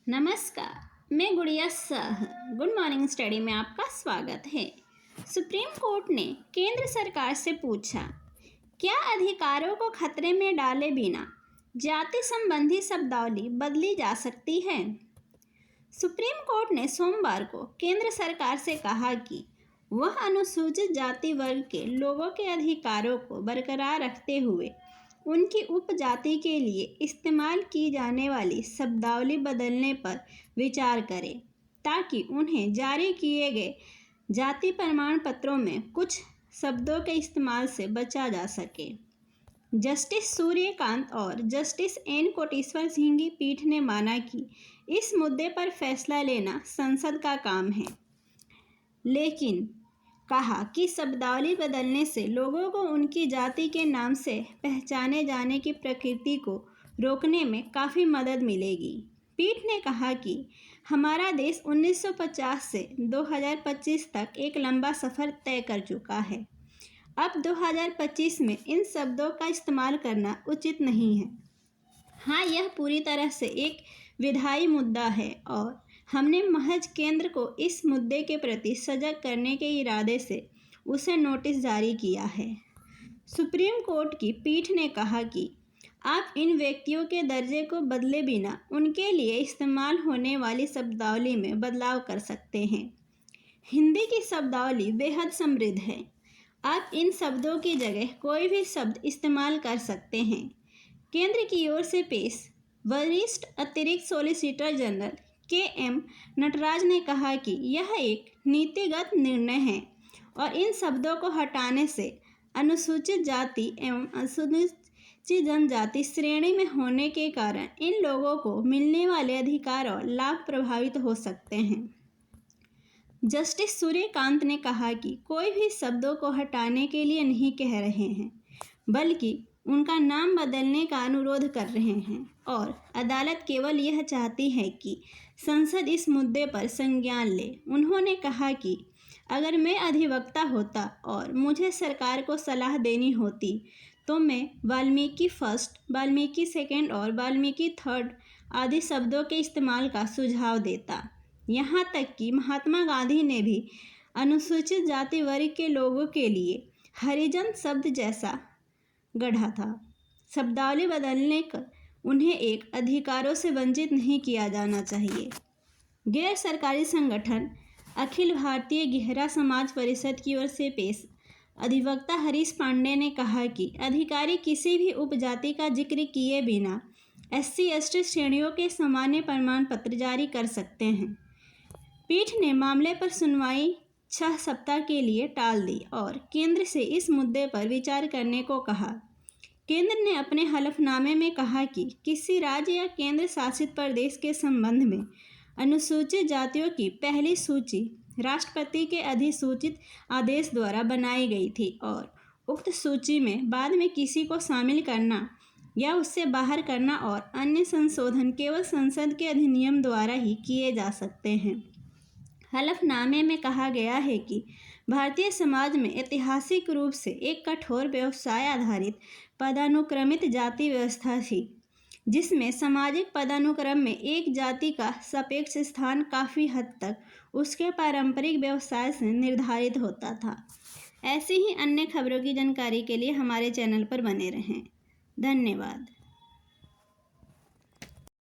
नमस्कार, मैं गुड़िया शाह। गुड मॉर्निंग स्टडी में आपका स्वागत है। सुप्रीम कोर्ट ने केंद्र सरकार से पूछा, क्या अधिकारों को खतरे में डाले बिना जाति संबंधी शब्दावली बदली जा सकती है? सुप्रीम कोर्ट ने सोमवार को केंद्र सरकार से कहा कि वह अनुसूचित जाति वर्ग के लोगों के अधिकारों को बरकरार रखते हुए उनकी उपजाति के लिए इस्तेमाल की जाने वाली शब्दावली बदलने पर विचार करे, ताकि उन्हें जारी किए गए जाति प्रमाण पत्रों में कुछ शब्दों के इस्तेमाल से बचा जा सके। जस्टिस सूर्यकांत और जस्टिस एन कोटेश्वर सिंह की पीठ ने माना कि इस मुद्दे पर फैसला लेना संसद का काम है, लेकिन कहा कि शब्दावली बदलने से लोगों को उनकी जाति के नाम से पहचाने जाने की प्रकृति को रोकने में काफ़ी मदद मिलेगी। पीठ ने कहा कि हमारा देश 1950 से 2025 तक एक लंबा सफ़र तय कर चुका है। अब 2025 में इन शब्दों का इस्तेमाल करना उचित नहीं है। हाँ, यह पूरी तरह से एक विधायी मुद्दा है और हमने महज केंद्र को इस मुद्दे के प्रति सजग करने के इरादे से उसे नोटिस जारी किया है। सुप्रीम कोर्ट की पीठ ने कहा कि आप इन व्यक्तियों के दर्जे को बदले बिना उनके लिए इस्तेमाल होने वाली शब्दावली में बदलाव कर सकते हैं। हिंदी की शब्दावली बेहद समृद्ध है। आप इन शब्दों की जगह कोई भी शब्द इस्तेमाल कर सकते हैं। केंद्र की ओर से पेश वरिष्ठ अतिरिक्त सॉलिसिटर जनरल के.एम. नटराज ने कहा कि यह एक नीतिगत निर्णय है और इन शब्दों को हटाने से अनुसूचित जाति एवं अनुसूचित जनजाति श्रेणी में होने के कारण इन लोगों को मिलने वाले अधिकार और लाभ प्रभावित हो सकते हैं। जस्टिस सूर्यकांत ने कहा कि कोई भी शब्दों को हटाने के लिए नहीं कह रहे हैं, बल्कि उनका नाम बदलने का अनुरोध कर रहे हैं और अदालत केवल यह चाहती है कि संसद इस मुद्दे पर संज्ञान ले। उन्होंने कहा कि अगर मैं अधिवक्ता होता और मुझे सरकार को सलाह देनी होती तो मैं वाल्मीकि फर्स्ट, वाल्मीकि सेकंड और वाल्मीकि थर्ड आदि शब्दों के इस्तेमाल का सुझाव देता। यहाँ तक कि महात्मा गांधी ने भी अनुसूचित जाति वर्ग के लोगों के लिए हरिजन शब्द जैसा गढ़ा था। शब्दावली बदलने का उन्हें एक अधिकारों से वंचित नहीं किया जाना चाहिए। गैर सरकारी संगठन अखिल भारतीय गहरा समाज परिषद की ओर से पेश अधिवक्ता हरीश पांडे ने कहा कि अधिकारी किसी भी उपजाति का जिक्र किए बिना SC/ST श्रेणियों के सामान्य प्रमाण पत्र जारी कर सकते हैं। पीठ ने मामले पर सुनवाई 6 सप्ताह के लिए टाल दी और केंद्र से इस मुद्दे पर विचार करने को कहा। केंद्र ने अपने हलफनामे में कहा कि किसी राज्य या केंद्र शासित प्रदेश के संबंध में अनुसूचित जातियों की पहली सूची राष्ट्रपति के अधिसूचित आदेश द्वारा बनाई गई थी और उक्त सूची में बाद में किसी को शामिल करना या उससे बाहर करना और अन्य संशोधन केवल संसद के अधिनियम द्वारा ही किए जा सकते हैं। हलफनामे में कहा गया है कि भारतीय समाज में ऐतिहासिक रूप से एक कठोर व्यवसाय आधारित पदानुक्रमित जाति व्यवस्था थी, जिसमें सामाजिक पदानुक्रम में एक जाति का सापेक्ष स्थान काफ़ी हद तक उसके पारंपरिक व्यवसाय से निर्धारित होता था। ऐसी ही अन्य खबरों की जानकारी के लिए हमारे चैनल पर बने रहें। धन्यवाद।